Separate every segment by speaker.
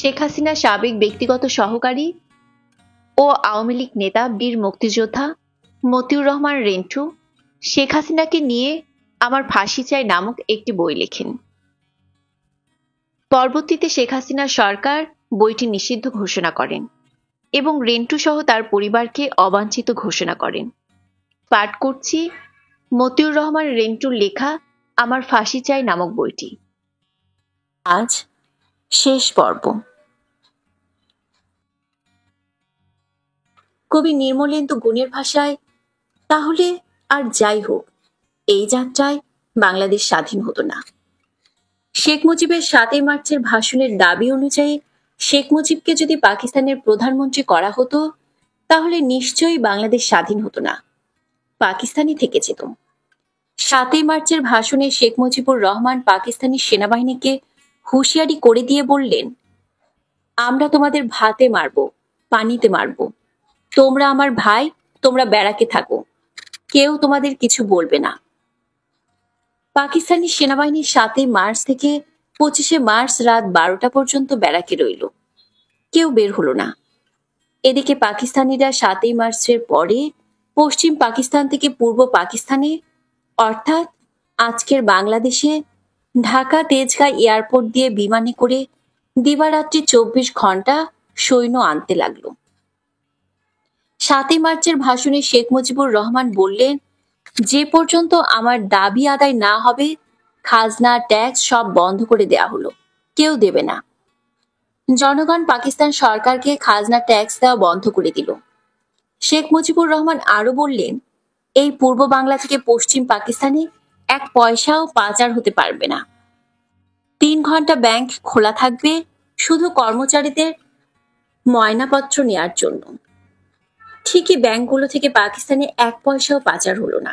Speaker 1: শেখ হাসিনার সাবেক ব্যক্তিগত সহকারী ও আওয়ামী লীগ নেতা বীর মুক্তিযোদ্ধা মতিউর রহমান রেন্টু শেখ হাসিনাকে নিয়ে আমার ফাঁসি চাই নামক একটি বই লেখেন। পরবর্তীতে শেখ হাসিনার সরকার বইটি নিষিদ্ধ ঘোষণা করেন এবং রেন্টু সহ তার পরিবারকে অবাঞ্ছিত ঘোষণা করেন। পাঠ করছি মতিউর রহমান রেন্টুর লেখা আমার ফাঁসি চাই নামক বইটি।
Speaker 2: আজ শেষ পর্ব। কবি নির্মলেন্দু গুণের ভাষায়, তাহলে আর যাই হোক, এই যাত্রায় বাংলাদেশ স্বাধীন হতো না। শেখ মুজিবের 7 মার্চের ভাষণের দাবি অনুযায়ী শেখ মুজিবকে যদি পাকিস্তানের প্রধানমন্ত্রী করা হতো, তাহলে নিশ্চয়ই বাংলাদেশ স্বাধীন হতো না, পাকিস্তানই থেকে যেত। 7 মার্চের ভাষণে শেখ মুজিবুর রহমান পাকিস্তানি সেনাবাহিনীকে হুঁশিয়ারি করে দিয়ে বললেন, আমরা তোমাদের ভাতে মারবো, পানিতে মারবো, তোমরা আমার ভাই, তোমরা ব্যারাকে থাকো, কেউ তোমাদের কিছু বলবে না। পাকিস্তানি সেনাবাহিনী 7 মার্চ থেকে 25 মার্চ রাত 12টা পর্যন্ত ব্যারাকে রইল, কেউ বের হলো না। এদিকে পাকিস্তানিরা 7 মার্চের পরে পশ্চিম পাকিস্তান থেকে পূর্ব পাকিস্তানে, অর্থাৎ আজকের বাংলাদেশে, ঢাকা তেজগাঁ এয়ারপোর্ট দিয়ে বিমানে করে দিবারাত্রি 24 ঘন্টা সৈন্য আনতে লাগলো। 7 মার্চের ভাষণে শেখ মুজিবুর রহমান বললেন, যে পর্যন্ত আমার দাবি আদায় না হবে, খাজনা ট্যাক্স সব বন্ধ করে দেয়া হলো, কেউ দেবে না। জনগণ পাকিস্তান সরকারকে খাজনা ট্যাক্স দেওয়া বন্ধ করে দিল। শেখ মুজিবুর রহমান আরো বললেন, এই পূর্ব বাংলা থেকে পশ্চিম পাকিস্তানে 1 পয়সাও পাচার হতে পারবে না। 3 ঘন্টা ব্যাংক খোলা থাকবে, শুধু কর্মচারীদের ময়নাপত্র নেয়ার জন্য। ঠিকই ব্যাংকগুলো থেকে পাকিস্তানে 1 পয়সাও পাচার হলো না।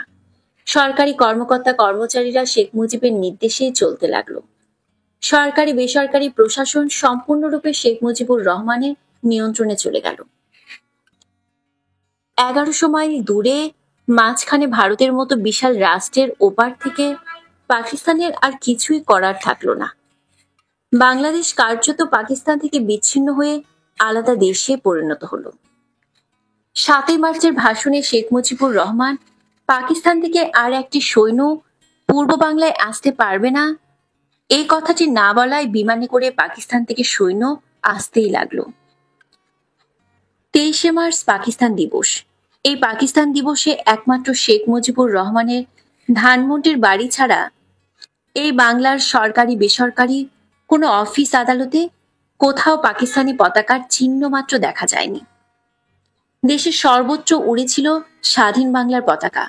Speaker 2: সরকারি কর্মকর্তা কর্মচারীরা শেখ মুজিবের নির্দেশেই চলতে লাগলো। সরকারি বেসরকারি প্রশাসন সম্পূর্ণরূপে শেখ মুজিবুর রহমানের নিয়ন্ত্রণে চলে গেল। 1100 মাইল দূরে মাঝখানে ভারতের মতো বিশাল রাষ্ট্রের ওপার থেকে পাকিস্তানের আর কিছুই করার থাকলো না। বাংলাদেশ কার্যত পাকিস্তান থেকে বিচ্ছিন্ন হয়ে আলাদা দেশে পরিণত হলো। 7 মার্চের ভাষণে শেখ মুজিবুর রহমান পাকিস্তান থেকে আর একটি সৈন্য পূর্ব বাংলায় আসতে পারবে না, এই কথাটি না বলায় বিমানে করে পাকিস্তান থেকে সৈন্য আসতেই লাগলো। 23 মার্চ পাকিস্তান দিবস। এই পাকিস্তান দিবসে একমাত্র শেখ মুজিবুর রহমানের ধানমন্ডির বাড়ি ছাড়া এই বাংলার সরকারি বেসরকারি কোনো অফিস আদালতে কোথাও পাকিস্তানি পতাকার চিহ্ন মাত্র দেখা যায়নি। দেশের সর্বোচ্চ উড়েছিল স্বাধীন বাংলার পতাকা।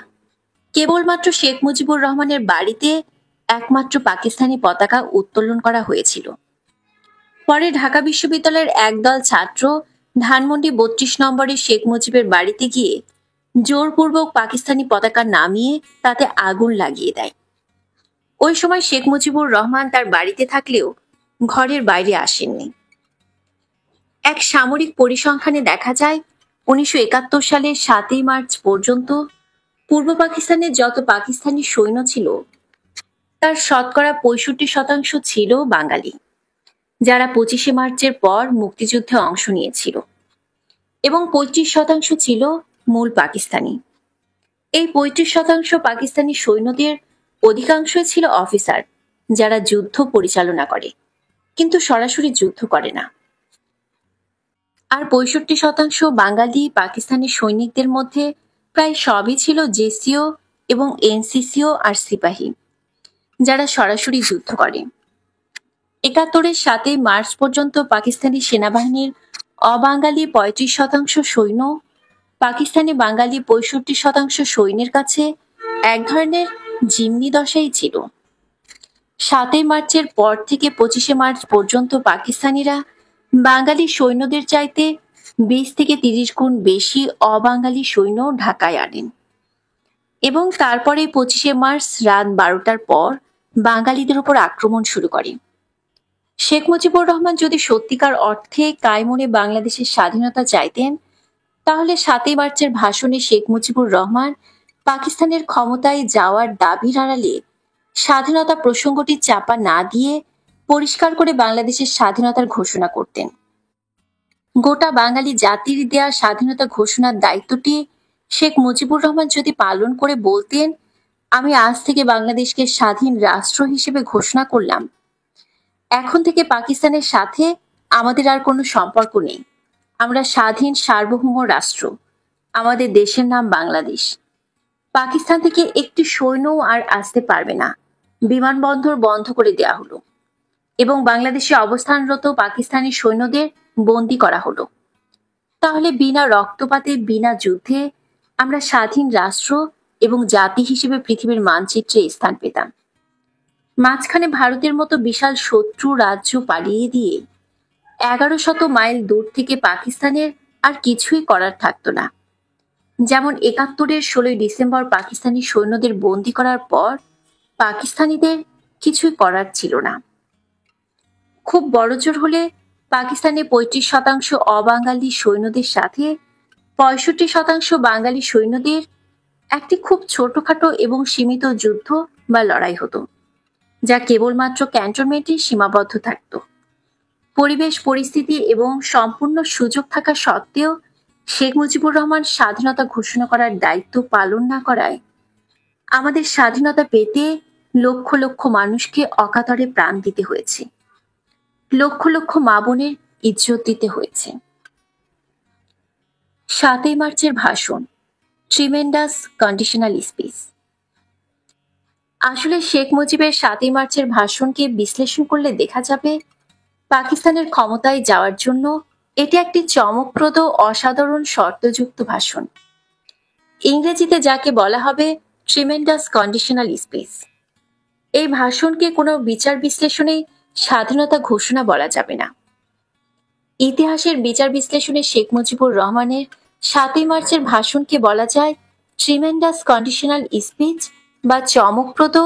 Speaker 2: কেবলমাত্র শেখ মুজিবুর রহমানের বাড়িতে একমাত্র পাকিস্তানি পতাকা উত্তোলন করা হয়েছিল। পরে ঢাকা বিশ্ববিদ্যালয়ের একদল ছাত্র ধানমন্ডি 32 নম্বরে শেখ মুজিবের বাড়িতে গিয়ে জোরপূর্বক পাকিস্তানি পতাকা নামিয়ে তাতে আগুন লাগিয়ে দেয়। ওই সময় শেখ মুজিবুর রহমান তার বাড়িতে থাকলেও ঘরের বাইরে আসেননি। এক সামরিক পরিসংখ্যানে দেখা যায়, 1971 সালের 7 মার্চ পর্যন্ত পূর্ব পাকিস্তানের যত পাকিস্তানি সৈন্য ছিল, তার শতকরা 65% ছিল বাঙালি, যারা 25 মার্চের পর মুক্তিযুদ্ধে অংশ নিয়েছিল, এবং 35% ছিল মূল পাকিস্তানি। এই 35% পাকিস্তানি সৈন্যদের অধিকাংশই ছিল অফিসার, যারা যুদ্ধ পরিচালনা করে কিন্তু সরাসরি যুদ্ধ করে না। আর 65% বাঙালি পাকিস্তানি সৈনিকদের মধ্যে প্রায় সবই ছিল জেসিও এবং এনসিসিও আর সিপাহী, যারা সরাসরি যুদ্ধ করে। 71-এর 7 মার্চ পর্যন্ত পাকিস্তানি সেনাবাহিনীর অবাঙালি 35% সৈন্য পাকিস্তানি বাঙালি 65% সৈন্যের কাছে এক ধরনের জিম্মি দশাই ছিল। 7 মার্চের পর থেকে 25 মার্চ পর্যন্ত পাকিস্তানিরা বাঙালি সৈন্যদের চাইতে 20 থেকে 30 গুণ বেশি অবাঙালি সৈন্য ঢাকায় আনেন, এবং তারপরে 25 মার্চ রাত 12টার পর বাঙালিদের উপর আক্রমণ শুরু করে। শেখ মুজিবুর রহমান যদি সত্যিকার অর্থে কায়মনে বাংলাদেশের স্বাধীনতা চাইতেন, তাহলে 7 মার্চের ভাষণে শেখ মুজিবুর রহমান পাকিস্তানের ক্ষমতায় যাওয়ার দাবির আড়ালে স্বাধীনতা প্রসঙ্গটি চাপা না দিয়ে পরিষ্কার করে বাংলাদেশের স্বাধীনতার ঘোষণা করতেন। গোটা বাঙালি জাতির দেয়া স্বাধীনতা ঘোষণার দায়িত্বটি শেখ মুজিবুর রহমান যদি পালন করে বলতেন, আমি আজ থেকে বাংলাদেশকে স্বাধীন রাষ্ট্র হিসেবে ঘোষণা করলাম, এখন থেকে পাকিস্তানের সাথে আমাদের আর কোনো সম্পর্ক নেই, আমরা স্বাধীন সার্বভৌম রাষ্ট্র, আমাদের দেশের নাম বাংলাদেশ, পাকিস্তান থেকে একটি সৈন্যও আর আসতে পারবে না, বিমানবন্দর বন্ধ করে দেয়া হলো এবং বাংলাদেশে অবস্থানরত পাকিস্তানি সৈন্যদের বন্দী করা হলো, তাহলে বিনা রক্তপাতে বিনা যুদ্ধে আমরা স্বাধীন রাষ্ট্র এবং জাতি হিসেবে পৃথিবীর মানচিত্রে স্থান পেতাম। মাঝখানে ভারতের মতো বিশাল শত্রু রাজ্য পালিয়ে দিয়ে 1100 মাইল দূর থেকে পাকিস্তানের আর কিছুই করার থাকতো না। যেমন 71-এর 16 ডিসেম্বর পাকিস্তানি সৈন্যদের বন্দী করার পর পাকিস্তানিদের কিছুই করার ছিল না। খুব বড়জোর হলে পাকিস্তানে 35% অবাঙালি সৈন্যদের সাথে 65% বাঙালি সৈন্যদের একটি খুব ছোটখাটো এবং সীমিত যুদ্ধ বা লড়াই হতো, যা কেবলমাত্র ক্যান্টনমেন্টে সীমাবদ্ধ থাকত। পরিবেশ পরিস্থিতি এবং সম্পূর্ণ সুযোগ থাকা সত্ত্বেও শেখ মুজিবুর রহমান স্বাধীনতা ঘোষণা করার দায়িত্ব পালন না করায় আমাদের স্বাধীনতা পেতে লক্ষ লক্ষ মানুষকে অকাতরে প্রাণ দিতে হয়েছে, লক্ষ লক্ষ মা বোনের ইজ্জত দিতে হয়েছে। 7ই মার্চের ভাষণ, ট্রিমেন্ডাস কন্ডিশনাল স্পিচ। আসলে শেখ মুজিবের 7ই মার্চের ভাষণকে বিশ্লেষণ করলে দেখা যাবে পাকিস্তানের ক্ষমতায় যাওয়ার জন্য এটি একটি চমকপ্রদ অসাধারণ শর্তযুক্ত ভাষণ। ইংরেজিতে যাকে বলা হবে ট্রিমেন্ডাস কন্ডিশনাল স্পিচ। এই ভাষণকে কোনো বিচার বিশ্লেষণে স্বাধীনতা ঘোষণা বলা যাবে না। ইতিহাসের বিচার বিশ্লেষণে শেখ মুজিবুর রহমানের 7ই মার্চের ভাষণকে বলা যায় ট্রিমেন্ডাস কন্ডিশনাল স্পিচ বা চমকপ্রদ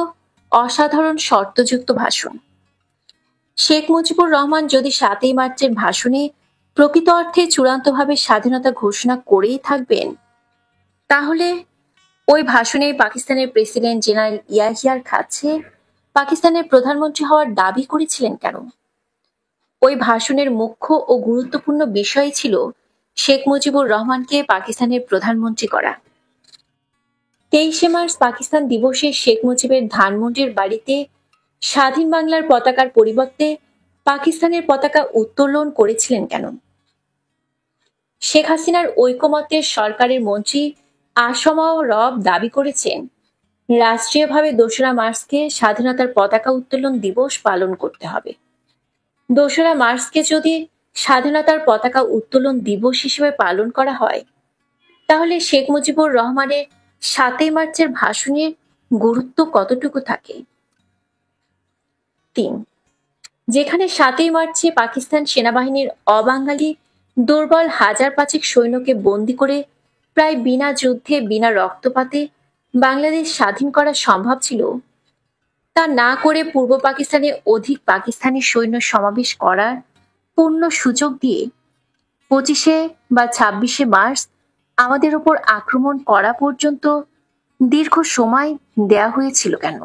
Speaker 2: অসাধারণ শর্তযুক্ত ভাষণ। শেখ মুজিবুর রহমান যদি 7ই মার্চের ভাষণে প্রকৃত অর্থে চূড়ান্তভাবে স্বাধীনতা ঘোষণা করেই থাকবেন, তাহলে ওই ভাষণে পাকিস্তানের প্রেসিডেন্ট জেনারেল ইয়াহিয়ার কাছে পাকিস্তানের প্রধানমন্ত্রী হওয়ার দাবি করেছিলেন কেন? ওই ভাষণের মুখ্য ও গুরুত্বপূর্ণ বিষয় ছিল শেখ মুজিবুর রহমানকে পাকিস্তানের প্রধানমন্ত্রী করা। 23শে মার্চ পাকিস্তান দিবসে শেখ মুজিবের ধানমন্ডির বাড়িতে স্বাধীন বাংলার পতাকার পরিবর্তে পাকিস্তানের পতাকা উত্তোলন করেছিলেন কেন? শেখ হাসিনার ঐকমত্যের সরকারের মন্ত্রী আসামাও রব দাবি করেছেন রাষ্ট্রীয়ভাবে 2রা মার্চকে স্বাধীনতার পতাকা উত্তোলন দিবস পালন করতে হবে। 2রা মার্চকে যদি স্বাধীনতার পতাকা উত্তোলন দিবস হিসেবে পালন করা হয়, তাহলে শেখ মুজিবুর রহমানের 7ই মার্চের ভাষণের গুরুত্ব কতটুকু থাকে? 3. যেখানে 7ই মার্চে পাকিস্তান সেনাবাহিনীর অবাঙালি দুর্বল 1000-5 সৈন্যকে বন্দী করে প্রায় বিনা যুদ্ধে বিনা রক্তপাতে বাংলাদেশ স্বাধীন করা সম্ভব ছিল, তা না করে পূর্ব পাকিস্তানে অধিক পাকিস্তানি সৈন্য সমাবেশ করার পূর্ণ সুযোগ দিয়ে 25শে বা 26শে মার্চ আমাদের উপর আক্রমণ করা পর্যন্ত দীর্ঘ সময় দেয়া হয়েছিল কেন?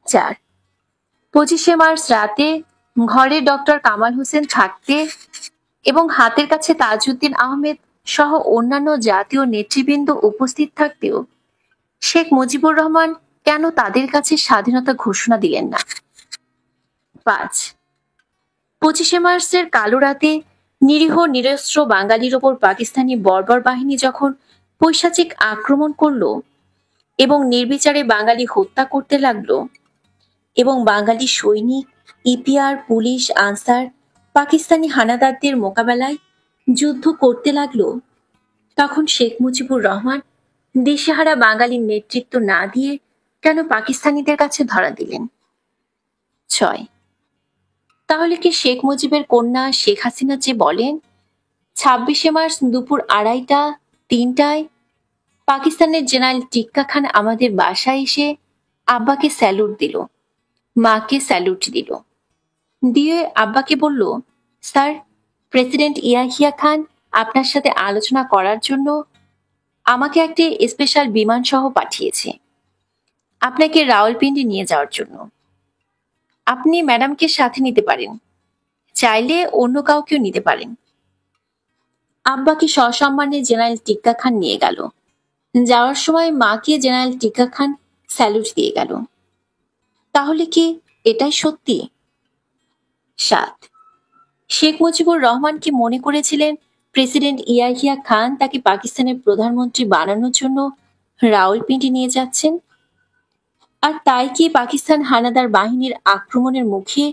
Speaker 2: 4. 25শে মার্চ রাতে ঘরে ডক্টর কামাল হোসেন থাকতে এবং হাতের কাছে তাজউদ্দিন আহমেদ সহ অন্যান্য জাতীয় নেতৃবৃন্দ উপস্থিত থাকতেও শেখ মুজিবুর রহমান কেন তাদের কাছে স্বাধীনতা ঘোষণা দিলেন না? 5. 25শে মার্চের কালো রাতে নিরীহ নিরস্ত্র বাঙালির ওপর পাকিস্তানি বর্বর বাহিনী যখন পৈশাচিক আক্রমণ করল এবং নির্বিচারে বাঙালি হত্যা করতে লাগলো এবং বাঙালি সৈনিক, ইপিআর, পুলিশ, আনসার পাকিস্তানি হানাদারদের মোকাবেলায় যুদ্ধ করতে লাগলো, তখন শেখ মুজিবুর রহমান দিশেহারা বাঙালির নেতৃত্ব না দিয়ে কেন পাকিস্তানিদের কাছে ধরা দিলেন? 6. তাহলে কি শেখ মুজিবের কন্যা শেখ হাসিনা যে বলেন 26শে মার্চ দুপুর 2:30, 3টায় পাকিস্তানের জেনারেল টিক্কা খান আমাদের বাসায় এসে আব্বাকে স্যালুট দিল, মাকে স্যালুট দিল, দিয়ে আব্বাকে বলল, স্যার, প্রেসিডেন্ট ইয়াহিয়া খান আপনার সাথে আলোচনা করার জন্য আমাকে একটি স্পেশাল বিমান সহ পাঠিয়েছে আপনাকে রাওয়ালপিন্ডি নিয়ে যাওয়ার জন্য। আপনি ম্যাডামকে সাথে নিতে পারেন, চাইলে অন্য কাউকেও নিতে পারেন। আব্বাকে সসম্মানে জেনারেল টিক্কা খান নিয়ে গেল। যাওয়ার সময় মাকে জেনারেল টিক্কা খান স্যালুট দিয়ে গেল। তাহলে কি এটাই সত্যি? 7, শেখ মুজিবুর রহমান কি মনে করেছিলেন প্রেসিডেন্ট ইয়াহিয়া খান তাকে পাকিস্তানের প্রধানমন্ত্রী বানানোর জন্য রাওয়ালপিন্ডি নিয়ে যাচ্ছেন? আর তাই কি পাকিস্তান হানাদার বাহিনীর আক্রমণের মুখে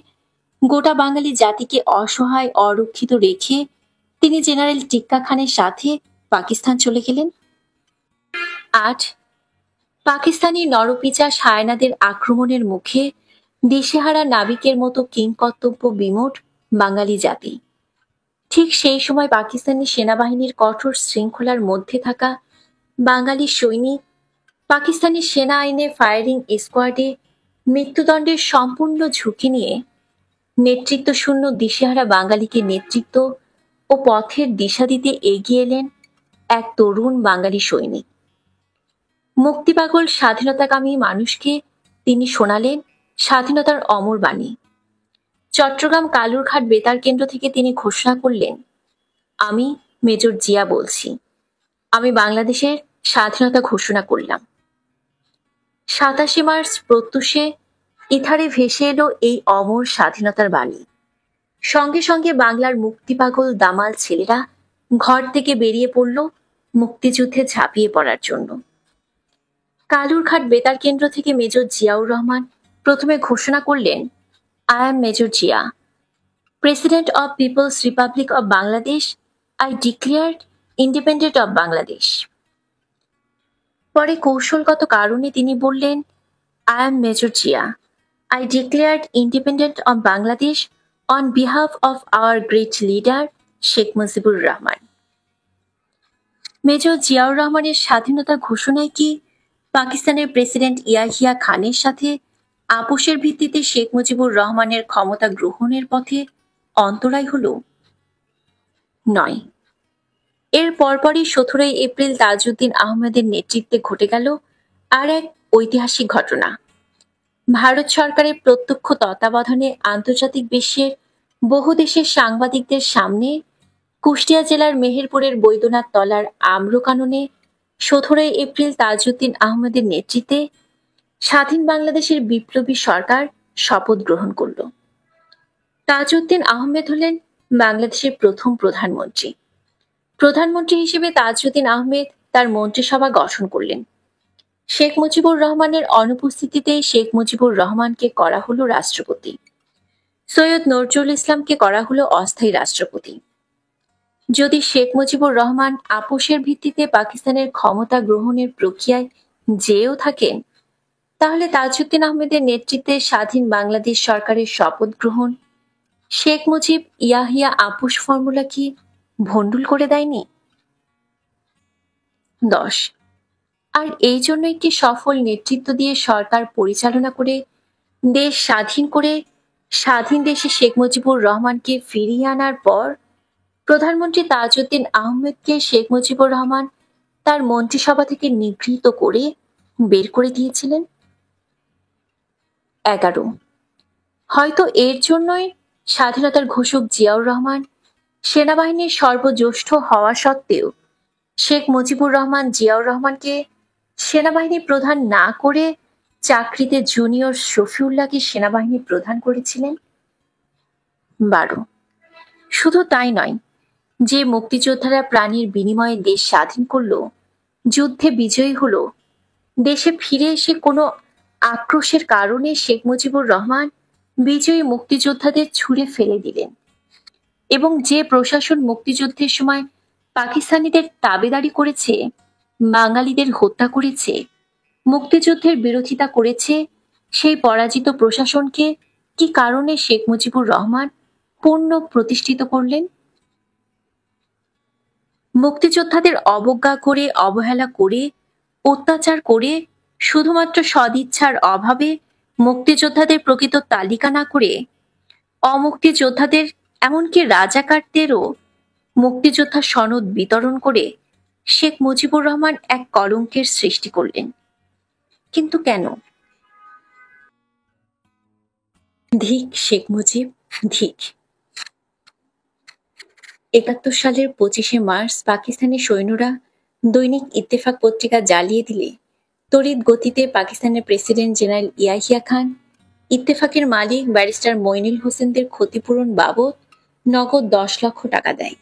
Speaker 2: গোটা বাঙালি জাতিকে অসহায় অরক্ষিত রেখে তিনি জেনারেল টিক্কা খানের সাথে পাকিস্তান চলে গেলেন? 8, পাকিস্তানি নরপিচাস হায়নাদের আক্রমণের মুখে দিশেহারা নাবিকের মতো কিংকর্তব্য বিমূঢ় বাঙালি জাতি। ঠিক সেই সময় পাকিস্তানি সেনাবাহিনীর কঠোর শৃঙ্খলার মধ্যে থাকা বাঙালি সৈনিক পাকিস্তানি সেনা আইনে ফায়ারিং স্কোয়াডে মৃত্যুদণ্ডের সম্পূর্ণ ঝুঁকি নিয়ে নেতৃত্বশূন্য দিশেহারা বাঙালিকে নেতৃত্ব ও পথের দিশা দিতে এগিয়ে এলেন এক তরুণ বাঙালি সৈনিক। মুক্তিপাগল স্বাধীনতাকামী মানুষকে তিনি শোনালেন স্বাধীনতার অমর বাণী। চট্টগ্রাম কালুরঘাট বেতার কেন্দ্র থেকে তিনি ঘোষণা করলেন, আমি মেজর জিয়া বলছি, আমি বাংলাদেশের স্বাধীনতা ঘোষণা করলাম। 27 মার্চ প্রত্যুষে ইথারে ভেসে এলো এই অমর স্বাধীনতার বাণী। সঙ্গে সঙ্গে বাংলার মুক্তিপাগল দামাল ছেলেরা ঘর থেকে বেরিয়ে পড়ল মুক্তিযুদ্ধে ঝাঁপিয়ে পড়ার জন্য। কালুরঘাট বেতার কেন্দ্র থেকে মেজর জিয়াউর রহমান প্রথমে ঘোষণা করলেন, I am Major Jia, President of People's Republic of Bangladesh. I declared independent of Bangladesh. পরে কৌশলগত কারণে তিনি বললেন, I am Major Jia. I declared independent of Bangladesh on behalf of our great leader Sheikh Mujibur Rahman. Major Ziaur রহমানের স্বাধীনতা ঘোষণায় কি পাকিস্তানের প্রেসিডেন্ট ইয়াহিয়া খানের সাথে আপোষের ভিত্তিতে শেখ মুজিবুর রহমানের ক্ষমতা গ্রহণের পথে অন্তরায় হল? নয়। এর পরপরই 17 এপ্রিল তাজউদ্দিন আহমেদের নেতৃত্বে ঘটে গেল আর এক ঐতিহাসিক ঘটনা। ভারত সরকারের প্রত্যক্ষ তত্ত্বাবধানে আন্তর্জাতিক বিশ্বের বহু দেশের সাংবাদিকদের সামনে কুষ্টিয়া জেলার মেহেরপুরের বৈদ্যনাথ তলার আম্রকাননে 17 এপ্রিল তাজউদ্দিন আহমেদের নেতৃত্বে স্বাধীন বাংলাদেশের বিপ্লবী সরকার শপথ গ্রহণ করল। তাজউদ্দিন আহমেদ হলেন বাংলাদেশের প্রথম প্রধানমন্ত্রী। প্রধানমন্ত্রী হিসেবে তাজউদ্দিন আহমেদ তার মন্ত্রিসভা গঠন করলেন। শেখ মুজিবুর রহমানের অনুপস্থিতিতে শেখ মুজিবুর রহমানকে করা হলো রাষ্ট্রপতি, সৈয়দ নজরুল ইসলামকে করা হলো অস্থায়ী রাষ্ট্রপতি। যদি শেখ মুজিবুর রহমান আপোষের ভিত্তিতে পাকিস্তানের ক্ষমতা গ্রহণের প্রক্রিয়ায় যেও থাকেন, তাহলে তাজউদ্দিন আহমেদের নেতৃত্বে স্বাধীন বাংলাদেশ সরকারের শপথ গ্রহণ শেখ মুজিব ইয়াহিয়া আপোষ ফর্মুলা কি ভণ্ডুল করে দেয়নি? 10, আর এই জন্য একটি সফল নেতৃত্ব দিয়ে সরকার পরিচালনা করে দেশ স্বাধীন করে স্বাধীন দেশে শেখ মুজিবুর রহমানকে ফিরিয়ে আনার পর প্রধানমন্ত্রী তাজউদ্দিন আহমেদকে শেখ মুজিবুর রহমান তার মন্ত্রিসভা থেকে নিগৃহীত করে বের করে দিয়েছিলেন। 11, হয়তো এর জন্যই স্বাধীনতার ঘোষক জিয়াউর রহমান সেনাবাহিনীর সর্বজ্যেষ্ঠ হওয়া সত্ত্বেও শেখ মুজিবুর রহমান জিয়াউর রহমানকে সেনাবাহিনী প্রধান না করে চাকরিতে জুনিয়র শফিউল্লাহকে সেনাবাহিনী প্রধান করেছিলেন। 12, শুধু তাই নয়, যে মুক্তিযোদ্ধারা প্রাণীর বিনিময়ে দেশ স্বাধীন করল, যুদ্ধে বিজয়ী হলো, দেশে ফিরে এসে কোনো আক্রোশের কারণে শেখ মুজিবুর রহমান বিজয়ী মুক্তিযোদ্ধাদের ছুঁড়ে ফেলে দিলেন এবং যে প্রশাসন মুক্তিযুদ্ধের সময় পাকিস্তানিদের তাবেদারি করেছে, বাঙালিদের হত্যা করেছে, মুক্তিযুদ্ধের বিরোধিতা করেছে, সেই পরাজিত প্রশাসনকে কি কারণে শেখ মুজিবুর রহমান পূর্ণ প্রতিষ্ঠিত করলেন? মুক্তিযোদ্ধাদের অবজ্ঞা করে, অবহেলা করে, অত্যাচার করে, শুধুমাত্র সদিচ্ছার অভাবে মুক্তিযোদ্ধাদের প্রকৃত তালিকা না করে অমুক্তিযোদ্ধাদের, এমনকি রাজাকারদেরও মুক্তিযোদ্ধা সনদ বিতরণ করে শেখ মুজিবুর রহমান এক কলঙ্কের সৃষ্টি করলেন। কিন্তু কেন? ধিক শেখ মুজিব, ধিক। ৭১ সালের ২৫শে মার্চ পাকিস্তানি সৈন্যরা দৈনিক ইত্তেফাক পত্রিকা জ্বালিয়ে দিলে তড়িৎ গতিতে পাকিস্তানের প্রেসিডেন্ট জেনারেল ইয়াহিয়া খান ইত্তেফাকের মালিক ব্যারিস্টার মইনুল হোসেনদের ক্ষতিপূরণ বাবদ নগদ ১০ লক্ষ টাকা দেয়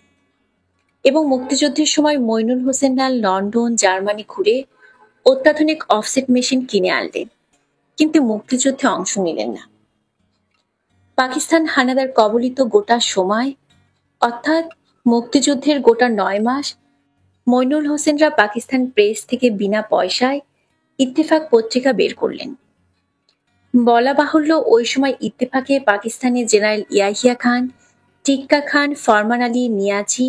Speaker 2: এবং মুক্তিযুদ্ধের সময় মইনুল হোসেন লাল লন্ডন, জার্মানি ঘুরে অত্যাধুনিক অফসেট মেশিন কিনে আনলেন, কিন্তু মুক্তিযুদ্ধে অংশ নিলেন না। পাকিস্তান হানাদার কবলিত গোটা সময়, অর্থাৎ মুক্তিযুদ্ধের গোটা ৯ মাস, মইনুল হোসেনরা পাকিস্তান প্রেস থেকে বিনা পয়সায় ইত্তেফাক পত্রিকা বের করলেন। বলা বাহুল্য, ওই সময় ইত্তেফাকে পাকিস্তানের জেনারেল ইয়াহিয়া খান, টিক্কা খান, ফরমান আলী নিয়াজি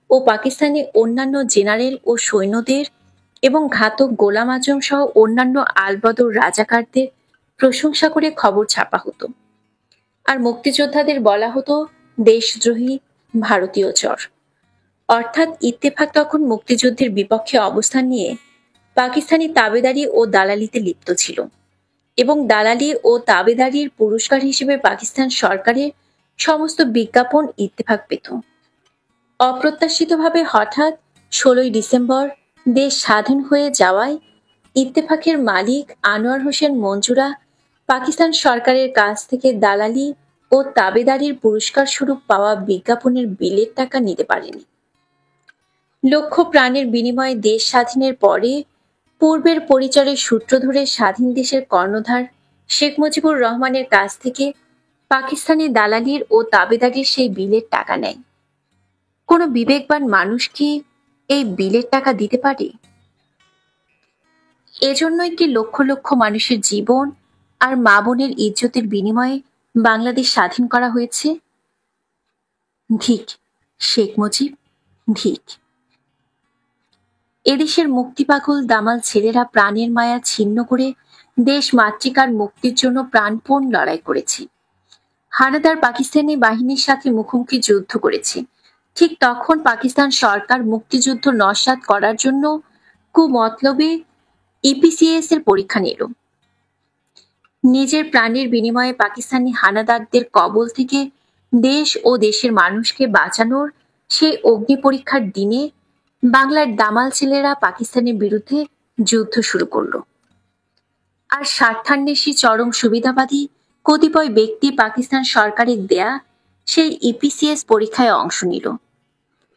Speaker 2: ও পাকিস্তানের অন্যান্য জেনারেল ও সৈন্যদের এবং ঘাতক গোলাম আজম সহ অন্যান্য আলবদর রাজাকারদের প্রশংসা করে খবর ছাপা হতো, আর মুক্তিযোদ্ধাদের বলা হতো দেশদ্রোহী ভারতীয় চর। অর্থাৎ ইত্তেফাক তখন মুক্তিযুদ্ধের বিপক্ষে অবস্থান নিয়ে পাকিস্তানি তাবেদারি ও দালালিতে লিপ্ত ছিল এবং দালালি ও তাবেদারির পুরস্কার হিসেবে পাকিস্তান সরকারের সমস্ত বিজ্ঞাপন ইত্তেফাক পেত। অপ্রত্যাশিতভাবে হঠাৎ ১৬ই ডিসেম্বর দেশ স্বাধীন হয়ে যাওয়ায় ইত্তেফাকের মালিক আনোয়ার হোসেন মঞ্জুরা পাকিস্তান সরকারের কাছ থেকে দালালি ও তাবেদারির পুরস্কার স্বরূপ পাওয়া বিজ্ঞাপনের বিলের টাকা নিতে পারেনি। লক্ষ প্রাণের বিনিময়ে দেশ স্বাধীনের পরে পূর্বের পরিচয়ের সূত্র ধরে স্বাধীন দেশের কর্ণধার শেখ মুজিবুর রহমানের কাছ থেকে পাকিস্তানি দালালির ও তাবেদারির সেই বিলের টাকা নেয়। কোনো বিবেকবান মানুষ কি এই বিলের টাকা দিতে পারে? এজন্যই কি লক্ষ লক্ষ মানুষের জীবন আর মা বোনের ইজ্জতের বিনিময়ে বাংলাদেশ স্বাধীন করা হয়েছে? ধিক শেখ মুজিব, ধিক। এদেশের মুক্তিপাগল দামাল ছেলেরা প্রাণের মায়া ছিন্ন করে দেশ মাতৃকার মুক্তির জন্য প্রাণপণ লড়াই করেছে। হানাদার পাকিস্তানি বাহিনীর সাথে মুখোমুখি যুদ্ধ করেছে। ঠিক তখন পাকিস্তান সরকার মুক্তিযুদ্ধ নস্যাৎ করার জন্য কুমতলবে ইপিসিএস এর পরীক্ষা নিল। নিজের প্রাণের বিনিময়ে পাকিস্তানি হানাদারদের কবল থেকে দেশ ও দেশের মানুষকে বাঁচানোর সেই অগ্নি পরীক্ষার দিনে বাংলার দামাল ছেলেরা পাকিস্তানের বিরুদ্ধে যুদ্ধ শুরু করলো। আর স্বার্থান্বেষী চরম সুবিধাবাদী কতিপয় ব্যক্তি পাকিস্তান সরকারের দেয়া সেই ইপিসিএস পরীক্ষায় অংশ নিল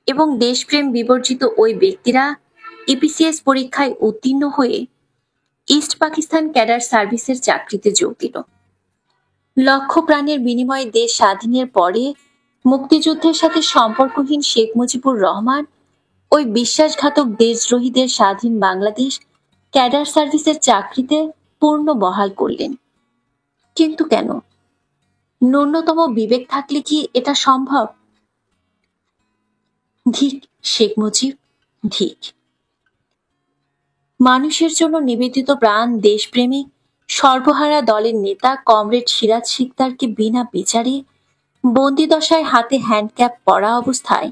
Speaker 2: এবং দেশপ্রেম বিবর্জিত ওই ব্যক্তিরা ইপিসিএস পরীক্ষায় উত্তীর্ণ হয়ে ইস্ট পাকিস্তান ক্যাডার সার্ভিসের চাকরিতে যোগ দিল। লক্ষ প্রাণের বিনিময়ে দেশ স্বাধীনের পরে মুক্তিযুদ্ধের সাথে সম্পর্কহীন শেখ মুজিবুর রহমান ওই বিশ্বাসঘাতক দেশদ্রোহীদের স্বাধীন বাংলাদেশ ক্যাডার সার্ভিসের চাকরিতে পূর্ণ বহাল করলেন। কিন্তু কেন? ন্যূনতম বিবেক থাকলে কি এটা সম্ভব? ধিক শেখ মুজিব, ধিক। মানুষের জন্য নিবেদিত প্রাণ দেশপ্রেমিক সর্বহারা দলের নেতা কমরেড সিরাজ শিকদারকে বিনা বিচারে বন্দিদশায় হাতে হ্যান্ডক্যাপ পরা অবস্থায়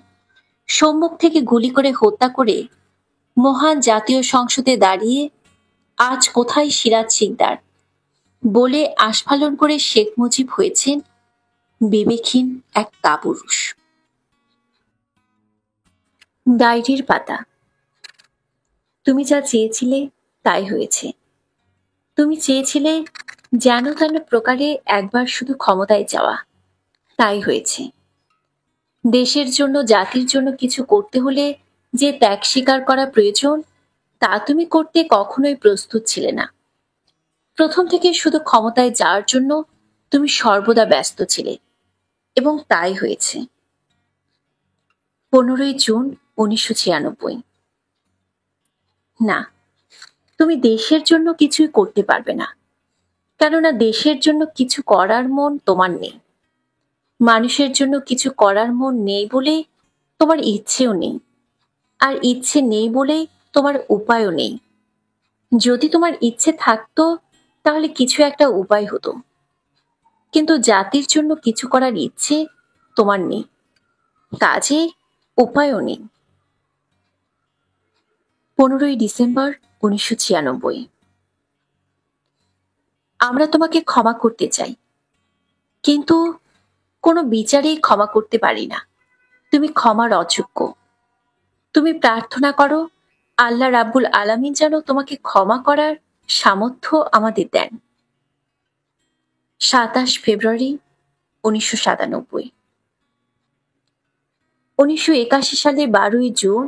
Speaker 2: সম্মুখ থেকে গুলি করে হত্যা করে মহান জাতীয় সংসদে দাঁড়িয়ে আজ কোথায় সিরাজ শিকদার বলে আস্ফালন করে শেখ মুজিব হয়েছেন বিবেকহীন এক কাপুরুষ। ডায়েরির পাতা। তুমি যা চেয়েছিলে তাই হয়েছে। তুমি চেয়েছিলে যেন তেন প্রকারে একবার শুধু ক্ষমতায় যাওয়া, তাই হয়েছে। দেশের জন্য জাতির জন্য কিছু করতে হলে যে ত্যাগ স্বীকার করা প্রয়োজন তা তুমি করতে কখনোই প্রস্তুত ছিলে না। প্রথম থেকে শুধু ক্ষমতায় যাওয়ার জন্য তুমি সর্বদা ব্যস্ত ছিলে এবং তাই হয়েছে। 15ই জুন 1996। না, তুমি দেশের জন্য কিছুই করতে পারবে না, কেননা দেশের জন্য কিছু করার মন তোমার নেই। মানুষের জন্য কিছু করার মন নেই বলে তোমার ইচ্ছেও নেই, আর ইচ্ছে নেই বলে তোমার উপায়ও নেই। যদি তোমার ইচ্ছে থাকতো তাহলে কিছু একটা উপায় হতো, কিন্তু জাতির জন্য কিছু করার ইচ্ছে তোমার নেই, কাজে উপায়ও নেই। 15ই ডিসেম্বর 1996। আমরা তোমাকে ক্ষমা করতে চাই, কিন্তু কোনো বিচারেই ক্ষমা করতে পারি না। তুমি ক্ষমার অযোগ্য। তুমি প্রার্থনা করো আল্লাহ রাব্বুল আলামিন যেন তোমাকে ক্ষমা করার সামর্থ্য আমাদের দেন। 27 ফেব্রুয়ারি 1997। 1981 সালে 12 জুন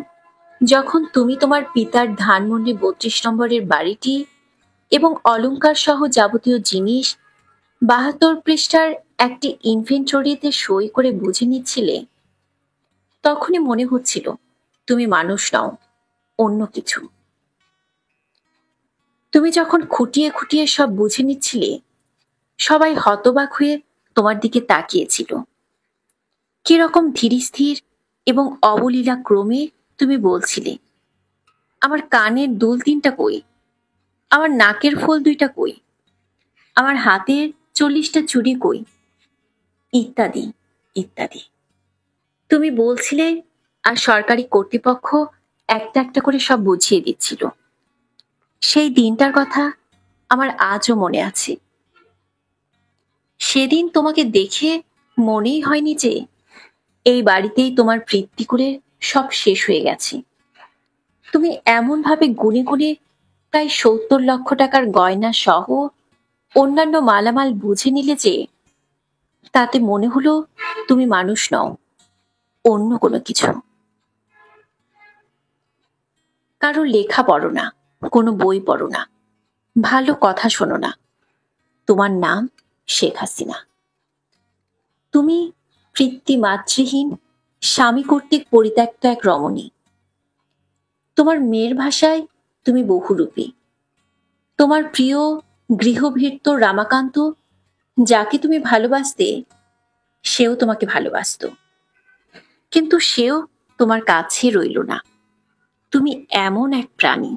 Speaker 2: যখন তুমি তোমার পিতার ধানমন্ডি 32 নম্বরের বাড়িটি এবং অলংকার সহ যাবতীয় জিনিস 72 পৃষ্ঠার একটি ইনভেন্টরিতে সই করে বুঝে নিচ্ছিলে, তখনই মনে হচ্ছিল তুমি মানুষ নও, অন্য কিছু। তুমি যখন খুঁটিয়ে খুঁটিয়ে সব বুঝে নিচ্ছিলে, সবাই হতবাক হয়ে তোমার দিকে তাকিয়েছিল। কিরকম ধীরস্থির এবং অবলীলা ক্রমে তুমি বলছিলে, আমার কানের দুল 3টা কই, আমার নাকের ফুল 2টা কই, আমার হাতের 40টা চুড়ি কই, ইত্যাদি ইত্যাদি। তুমি বলছিলে আর সরকারি কর্তৃপক্ষ একটা একটা করে সব বুঝিয়ে দিচ্ছিল। সেই দিনটার কথা আমার আজও মনে আছে। সেদিন তোমাকে দেখে মনেই হয়নি যে এই বাড়িতেই তোমার বৃত্তি করে সব শেষ হয়ে গেছে। তুমি এমন ভাবে গুনে গুনে প্রায় 70 লক্ষ টাকার গয়না সহ অন্যান্য মালামাল বুঝে নিলে যে তাতে মনে হলো তুমি মানুষ নও, অন্য কোনো কিছু। কারো লেখা পড়ো না, কোনো বই পড়ো না, ভালো কথা শোনো না। তোমার নাম শেখ হাসিনা। তুমি বৃত্তি মাতৃহীন, স্বামী কর্তৃক পরিত্যক্ত এক রমণী। তোমার মেয়ের ভাষায় তুমি বহুরূপী। তোমার প্রিয় গৃহভৃত্য রামাকান্ত, যাকে তুমি ভালোবাসতে, সেও তোমাকে ভালোবাসত, কিন্তু সেও তোমার কাছে রইল না। তুমি এমন এক প্রাণী।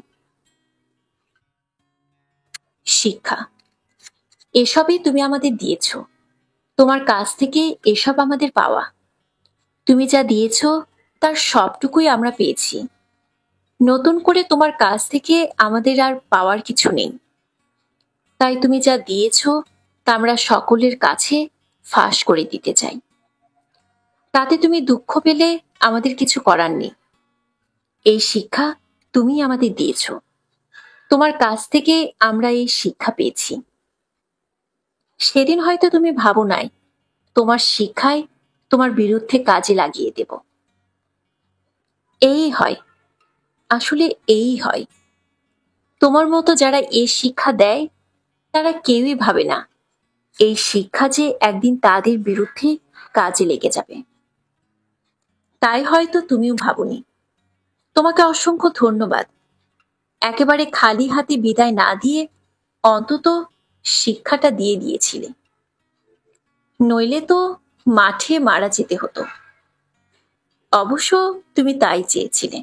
Speaker 2: শিক্ষা, এসবই তুমি আমাদের দিয়েছ। তোমার কাছ থেকে এসব আমাদের পাওয়া। তুমি যা দিয়েছ তার সবটুকুই আমরা পেয়েছি। নতুন করে তোমার কাছ থেকে আমাদের আর পাওয়ার কিছু নেই। তাই তুমি যা দিয়েছ তা আমরা সকলের কাছে ফাঁস করে দিতে চাই। তাতে তুমি দুঃখ পেলে আমাদের কিছু করার নেই। এই শিক্ষা তুমি আমাদের দিয়েছ। তোমার কাছ থেকে আমরা এই শিক্ষা পেয়েছি। সেদিন হয়তো তুমি ভাবো নাই তোমার শিক্ষায় তোমার বিরুদ্ধে কাজে লাগিয়ে দেব। এই হয়, আসলে এই হয়। তোমার মতো যারা এই শিক্ষা দেয় তারা কেউই ভাবে না এই শিক্ষা যে একদিন তাদের বিরুদ্ধে কাজে লেগে যাবে। তাই হয়তো তুমিও ভাবনি। তোমাকে অসংখ্য ধন্যবাদ। একেবারে খালি হাতে বিদায় না দিয়ে অন্তত শিক্ষাটা দিয়ে দিয়েছিলে। নইলে তো মাঠে মারা যেতে হতো। অবশ্য তুমি তাই চেয়েছিলে।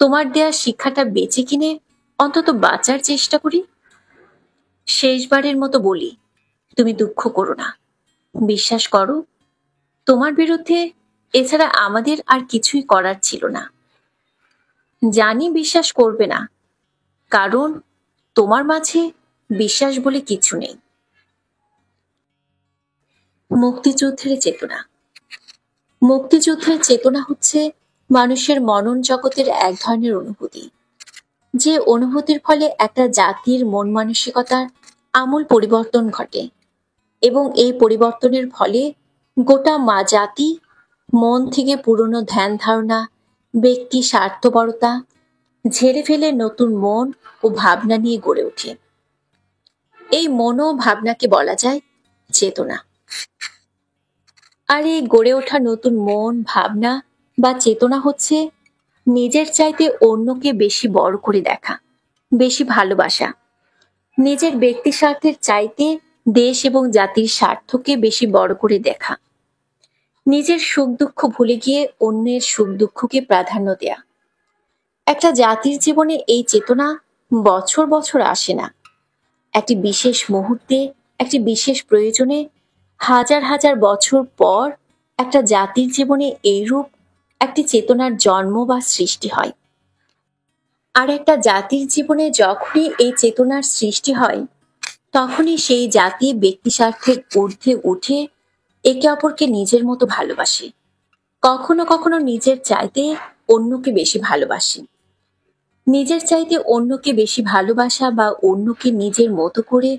Speaker 2: তোমার দেয়া শিক্ষাটা বেঁচে কিনে অন্তত বাঁচার চেষ্টা করি। শেষবারের মতো বলি, তুমি দুঃখ করো না। বিশ্বাস করো, তোমার বিরুদ্ধে এছাড়া আমাদের আর কিছুই করার ছিল না। জানি বিশ্বাস করবে না, কারণ তোমার মাঝে বিশ্বাস বলে কিছু নেই। মুক্তিযুদ্ধের চেতনা। মুক্তিযুদ্ধের চেতনা হচ্ছে মানুষের মনন জগতের এক ধরনের অনুভূতি, যে অনুভূতির ফলে একটা জাতির মন মানসিকতার আমূল পরিবর্তন ঘটে এবং এই পরিবর্তনের ফলে গোটা জাতি মন থেকে পুরনো ধ্যান ধারণা, ব্যক্তি স্বার্থপরতা ঝেড়ে ফেলে নতুন মন ও ভাবনা নিয়ে গড়ে ওঠে। এই মন ও ভাবনাকে বলা যায় চেতনা। আর এই গড়ে ওঠা নতুন মন, ভাবনা বা চেতনা হচ্ছে নিজের চাইতে অন্যকে বেশি বড় করে দেখা, বেশি ভালোবাসা, নিজের ব্যক্তি স্বার্থের চাইতে দেশ এবং জাতির স্বার্থকে বেশি বড় করে দেখা, নিজের সুখ দুঃখ ভুলে গিয়ে অন্যের সুখ দুঃখকে প্রাধান্য দেয়া। একটা জাতির জীবনে এই চেতনা বছর বছর আসে না। একটি বিশেষ মুহূর্তে, একটি বিশেষ প্রয়োজনে হাজার হাজার বছর পর একটা জাতির জীবনে এইরূপ একটি চেতনার জন্ম বা সৃষ্টি হয়। আর একটা জাতির জীবনে যখনই এই চেতনার সৃষ্টি হয়, তখনই সেই জাতি ব্যক্তি স্বার্থের ঊর্ধ্বে উঠে একে অপরকে নিজের মতো ভালোবাসে, কখনো কখনো নিজের চাইতে অন্যকে বেশি ভালোবাসে। নিজের চাইতে অন্যকে বেশি ভালোবাসা বা অন্যকে নিজের মতো করে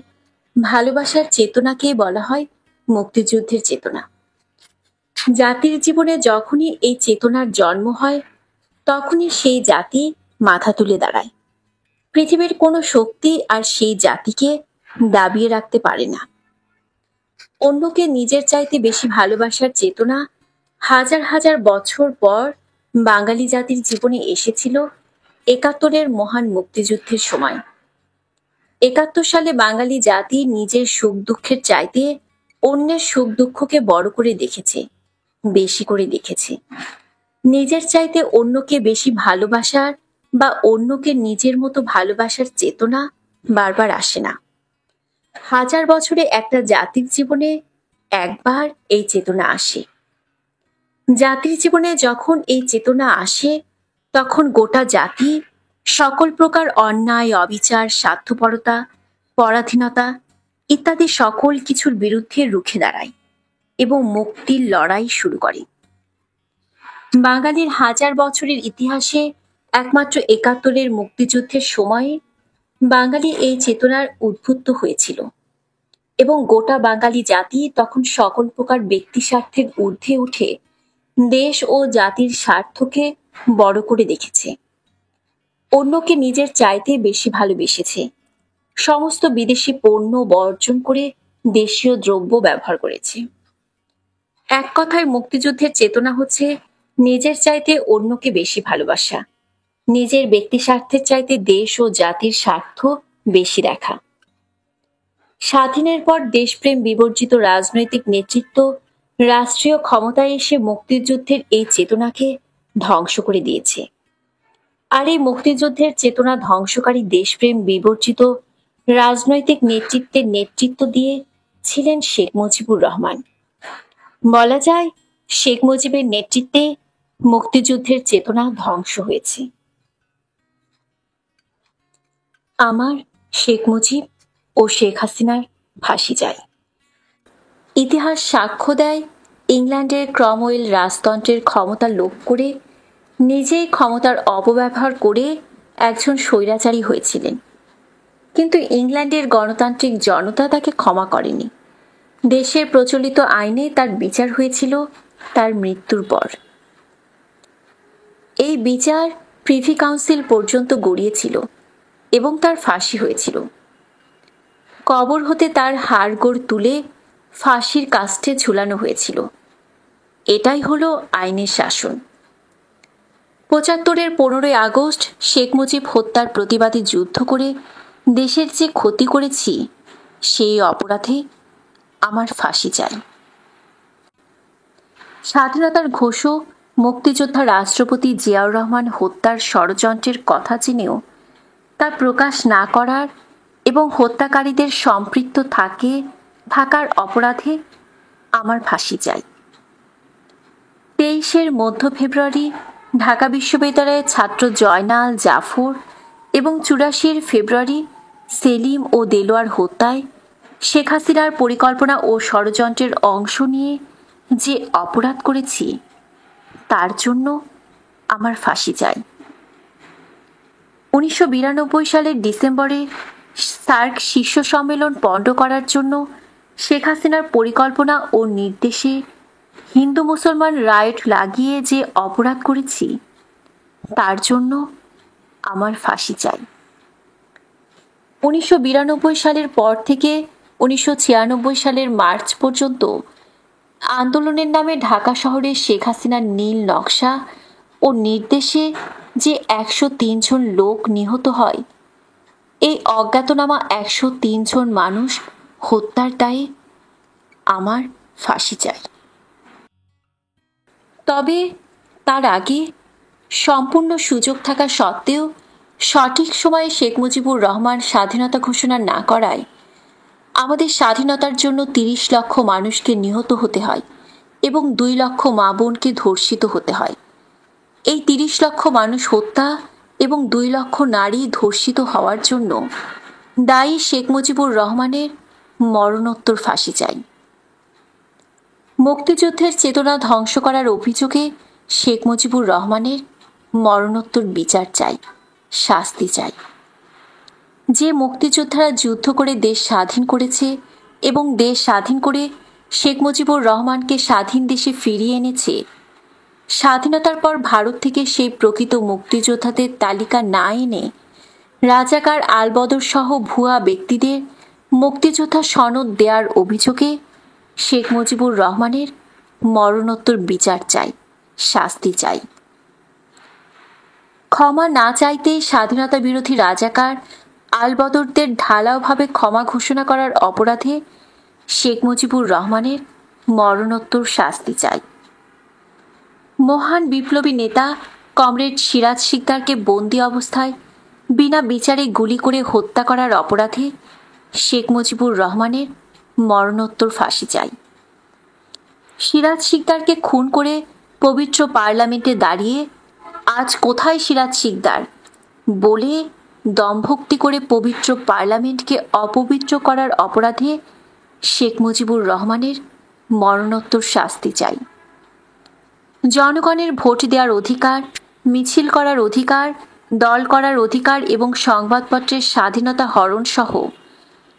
Speaker 2: ভালোবাসার চেতনাকে বলা হয় মুক্তিযুদ্ধের চেতনা। জাতির জীবনে যখনই এই চেতনার জন্ম হয়, তখনই সেই জাতি মাথা তুলে দাঁড়ায়। পৃথিবীর কোনো শক্তি আর সেই জাতিকে দাবিয়ে রাখতে পারে না। অন্যকে নিজের চাইতে বেশি ভালোবাসার চেতনা হাজার হাজার বছর পর বাঙালি জাতির জীবনে এসেছিল ৭১-এর মহান মুক্তিযুদ্ধের সময়। ৭১ সালে বাঙালি জাতি নিজের সুখ দুঃখের চাইতে অন্যের সুখ দুঃখকে বড় করে দেখেছে, বেশি করে দেখেছে। নিজের চাইতে অন্যকে বেশি ভালোবাসার বা অন্যকে নিজের মতো ভালোবাসার চেতনা বারবার আসে না। হাজার বছরে একটা জাতির জীবনে একবার এই চেতনা আসে। জাতির জীবনে যখন এই চেতনা আসে, তখন গোটা জাতি সকল প্রকার অন্যায়, অবিচার, স্বার্থপরতা, পরাধীনতা ইত্যাদি সকল কিছুর বিরুদ্ধে রুখে দাঁড়ায় এবং মুক্তির লড়াই শুরু করে। বাঙালির হাজার বছরের ইতিহাসে একমাত্র ৭১-এর মুক্তিযুদ্ধের সময়ে বাঙালি এই চেতনার উদ্বুদ্ধ হয়েছিল এবং গোটা বাঙালি জাতি তখন সকল প্রকার ব্যক্তি স্বার্থের ঊর্ধ্বে উঠে দেশ ও জাতির স্বার্থকে বড় করে দেখেছে। অন্যকে নিজের চাইতে বেশি ভালোবেসেছে। সমস্ত বিদেশি পণ্য বর্জন করে দেশীয় দ্রব্য ব্যবহার করেছে। এক কথায় মুক্তিযুদ্ধের চেতনা হচ্ছে নিজের চাইতে অন্যকে বেশি ভালোবাসা, নিজের ব্যক্তি স্বার্থের চাইতে দেশ ও জাতির স্বার্থ বেশি দেখা। স্বাধীনের পর দেশপ্রেম বিবর্জিত রাজনৈতিক নেতৃত্ব রাষ্ট্রীয় ক্ষমতায় এসে মুক্তিযুদ্ধের এই চেতনাকে ধ্বংস করে দিয়েছে। আর এই মুক্তিযুদ্ধের চেতনা ধ্বংসকারী দেশপ্রেম বিবর্জিত রাজনৈতিক নেতৃত্বের নেতৃত্ব দিয়ে ছিলেন শেখ মুজিবুর রহমান। বলা যায় শেখ মুজিবের নেতৃত্বে মুক্তিযুদ্ধের চেতনা ধ্বংস হয়েছে। আমার শেখ মুজিব ও শেখ হাসিনার ফাঁসি চাই। ইতিহাস সাক্ষ্য দেয় ইংল্যান্ডের ক্রমওয়েল রাজতন্ত্রের ক্ষমতা লোপ করে নিজেই ক্ষমতার অপব্যবহার করে একজন স্বৈরাচারী হয়েছিলেন, কিন্তু ইংল্যান্ডের গণতান্ত্রিক জনতা তাকে ক্ষমা করেনি। দেশের প্রচলিত আইনে তার বিচার হয়েছিল তার মৃত্যুর পর। এই বিচার প্রিভি কাউন্সিল পর্যন্ত গড়িয়েছিল এবং তার ফাঁসি হয়েছিল। কবর হতে তার হাড়গোড় তুলে ফাঁসির কাষ্ঠে ঝুলানো হয়েছিল। এটাই হলো আইনের শাসন। ৭৫-এর ১৫ই আগস্ট শেখ মুজিব হত্যার প্রতিবাদে যুদ্ধ করে দেশের যে ক্ষতি করেছি, সেই অপরাধে আমার ফাঁসি চাই। স্বাধীনতার ঘোষক মুক্তিযোদ্ধা রাষ্ট্রপতি জিয়াউর রহমান হত্যার ষড়যন্ত্রের কথা জেনেও তা প্রকাশ না করার এবং হত্যাকারীদের সম্পৃক্ত থাকার অপরাধে আমার ফাঁসি চাই। ২৩ মধ্য ফেব্রুয়ারি ঢাকা বিশ্ববিদ্যালয়ের ছাত্র জয়নাল, জাফর এবং ৮৪ ফেব্রুয়ারি সেলিম ও দেলোয়ার হত্যায় শেখ হাসিনার পরিকল্পনা ও ষড়যন্ত্রের অংশ নিয়ে যে অপরাধ করেছি, তার জন্য আমার ফাঁসি চাই। ১৯৯২ সালের ডিসেম্বরে সার্ক শীর্ষ সম্মেলন পণ্ড করার জন্য শেখ হাসিনার পরিকল্পনা ও নির্দেশে হিন্দু মুসলমান রায়ট লাগিয়ে যে অপরাধ করেছি, তার জন্য আমার ফাঁসি চাই। ১৯৯২ সালের পর থেকে ১৯৯৬ সালের মার্চ পর্যন্ত আন্দোলনের নামে ঢাকা শহরে শেখ হাসিনার নীল নকশা ও নির্দেশে যে ১০৩ জন লোক নিহত হয়, এই অজ্ঞাতনামা ১০৩ জন মানুষ হত্যার দায়ে আমার ফাঁসি চাই। তবে তার আগে সম্পূর্ণ সুযোগ থাকা সত্ত্বেও সঠিক সময়ে শেখ মুজিবুর রহমান স্বাধীনতা ঘোষণা না করায় আমাদের স্বাধীনতার জন্য ৩০ লক্ষ মানুষকে নিহত হতে হয় এবং ২ লক্ষ মা বোনকে ধর্ষিত হতে হয়। এই ৩০ লক্ষ মানুষ হত্যা এবং ২ লক্ষ নারী ধর্ষিত হওয়ার জন্য দায়ী শেখ মুজিবুর রহমানের মরণোত্তর ফাঁসি চাই। মুক্তিযুদ্ধের চেতনা ধ্বংস করার অভিযোগে শেখ মুজিবুর রহমানের মরণোত্তর বিচার চাই, শাস্তি চাই। যে মুক্তিযোদ্ধারা যুদ্ধ করে দেশ স্বাধীন করেছে এবং দেশ স্বাধীন করে শেখ মুজিবুর রহমানকে স্বাধীন দেশে ফিরিয়ে এনেছে, স্বাধীনতার পর ভারত থেকে সেই প্রকৃত মুক্তিযোদ্ধাদের তালিকা না এনে রাজাকার আলবদর সহ ভুয়া ব্যক্তিদের মুক্তিযোদ্ধা সনদ দেওয়ার অভিযোগে শেখ মুজিবুর রহমানের মরণোত্তর বিচার চাই, শাস্তি চাই। ক্ষমা না চাইতে স্বাধীনতা বিরোধী রাজাকার আলবদরদের ঢালাওভাবে ক্ষমা ঘোষণা করার অপরাধে শেখ মুজিবুর রহমানের মরণোত্তর শাস্তি চাই। মহান বিপ্লবী নেতা কমরেড সিরাজ শিকদারকে বন্দি অবস্থায় বিনা বিচারে গুলি করে হত্যা করার অপরাধে শেখ মুজিবুর রহমানের মরণোত্তর ফাঁসি চাই। সিরাজ শিকদারকে খুন করে পবিত্র পার্লামেন্টে দাঁড়িয়ে আজ কোথায় সিরাজ শিকদার বলে দম্ভক্তি করে পবিত্র পার্লামেন্টকে অপবিত্র করার অপরাধে শেখ মুজিবুর রহমানের মরণোত্তর শাস্তি চাই। জনগণের ভোট দেওয়ার অধিকার, মিছিল করার অধিকার, দল করার অধিকার এবং সংবাদপত্রের স্বাধীনতা হরণ সহ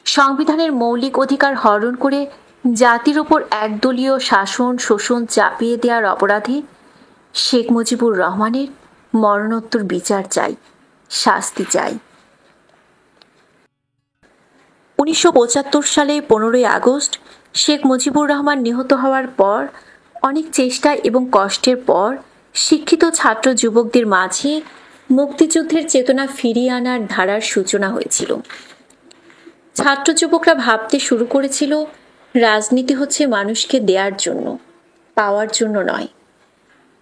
Speaker 2: সংবিধানের মৌলিক অধিকার হরণ করে জাতির ওপর একদলীয় শাসন শোষণ চাপিয়ে দেওয়ার অপরাধে শেখ মুজিবুর রহমানের মরণোত্তর বিচার চাই, শাস্তি চাই। 1975 সালে 15ই আগস্ট শেখ মুজিবুর রহমান নিহত হওয়ার পর অনেক চেষ্টা এবং কষ্টের পর শিক্ষিত ছাত্র যুবকদের মাঝে মুক্তিযুদ্ধের চেতনা ফিরিয়ে আনার ধারার সূচনা হয়েছিল। ছাত্র যুবকরা ভাবতে শুরু করেছিল রাজনীতি হচ্ছে মানুষকে দেওয়ার জন্য, পাওয়ার জন্য নয়।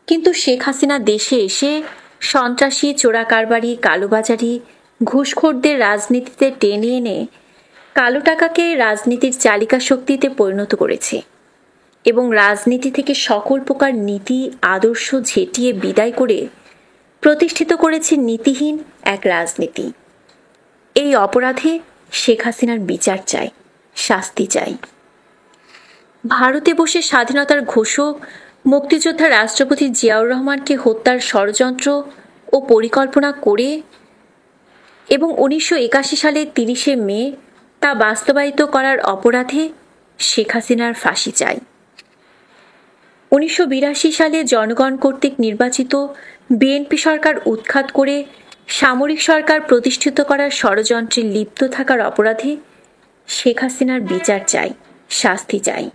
Speaker 2: কিন্তু শেখ হাসিনা দেশে এসে সন্ত্রাসী, চোরাকারবারি, কালোবাজারি, ঘুষখোরদের রাজনীতিতে টেনে এনে কালো টাকাকে রাজনীতির চালিকা শক্তিতে পরিণত করেছে এবং রাজনীতি থেকে সকল প্রকার নীতি আদর্শ ঝেঁটিয়ে বিদায় করে প্রতিষ্ঠিত করেছে নীতিহীন এক রাজনীতি। এই অপরাধে শেখ হাসিনার বিচার চাই, শাস্তি চাই। ভারতে বসে স্বাধীনতার ঘোষক মুক্তিযোদ্ধা রাষ্ট্রপতি জিয়াউর রহমানকে হত্যার ষড়যন্ত্র ও পরিকল্পনা করে এবং 1981 সালের 30শে মে তা বাস্তবায়িত করার অপরাধে শেখ হাসিনার ফাঁসি চাই। 1982 সালে জনগণ কর্তৃক নির্বাচিত বিএনপি সরকার উৎখাত করে সামরিক সরকার প্রতিষ্ঠিত করার ষড়যন্ত্রে লিপ্ত থাকার অপরাধে শেখ হাসিনার বিচার চাই, শাস্তি চাই।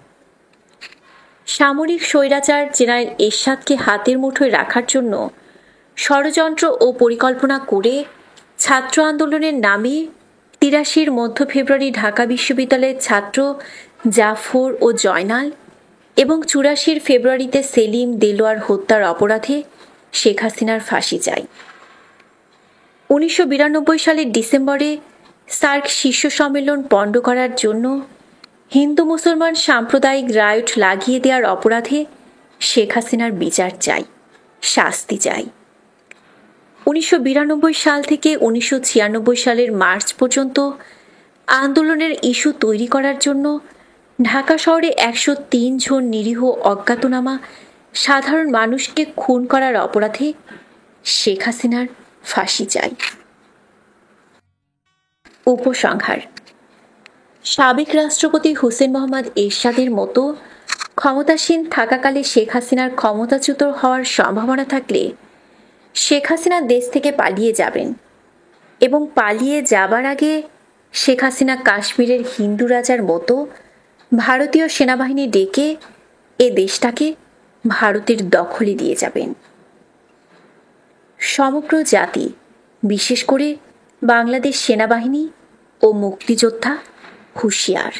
Speaker 2: সামরিক স্বৈরাচার জেনারেল এরশাদকে হাতের মুঠোয় রাখার জন্য ষড়যন্ত্র ও পরিকল্পনা করে ছাত্র আন্দোলনের নামে 83 মধ্য ফেব্রুয়ারি ঢাকা বিশ্ববিদ্যালয়ের ছাত্র জাফর ও জয়নাল এবং 84 ফেব্রুয়ারিতে সেলিম দেলোয়ার হত্যার অপরাধে শেখ হাসিনার ফাঁসি চাই। 1992 সালের ডিসেম্বরে সার্ক শীর্ষ সম্মেলন পণ্ড করার জন্য হিন্দু মুসলমান সাম্প্রদায়িক রায়ট লাগিয়ে দেওয়ার অপরাধে শেখ হাসিনার বিচার চাই, শাস্তি চাই। 1992 সাল থেকে 1996 সালের মার্চ পর্যন্ত আন্দোলনের ইস্যু তৈরি করার জন্য ঢাকা শহরে 103 জন নিরীহ অজ্ঞাতনামা সাধারণ মানুষকে খুন করার অপরাধে শেখ হাসিনার ফাঁসি চাই। উপসংহার: সাবেক রাষ্ট্রপতি হোসেন মোহাম্মদ এরশাদের মতো ক্ষমতাসীন থাকাকালে শেখ হাসিনার ক্ষমতাচ্যুত হওয়ার সম্ভাবনা থাকলে শেখ হাসিনা দেশ থেকে পালিয়ে যাবেন এবং পালিয়ে যাবার আগে শেখ হাসিনা কাশ্মীরের হিন্দু রাজার মতো ভারতীয় সেনাবাহিনী ডেকে এ দেশটাকে ভারতের দখলে দিয়ে যাবেন। সমগ্র জাতি, বিশেষ করে বাংলাদেশ সেনাবাহিনী ও মুক্তিযোদ্ধা হুঁশিয়ার।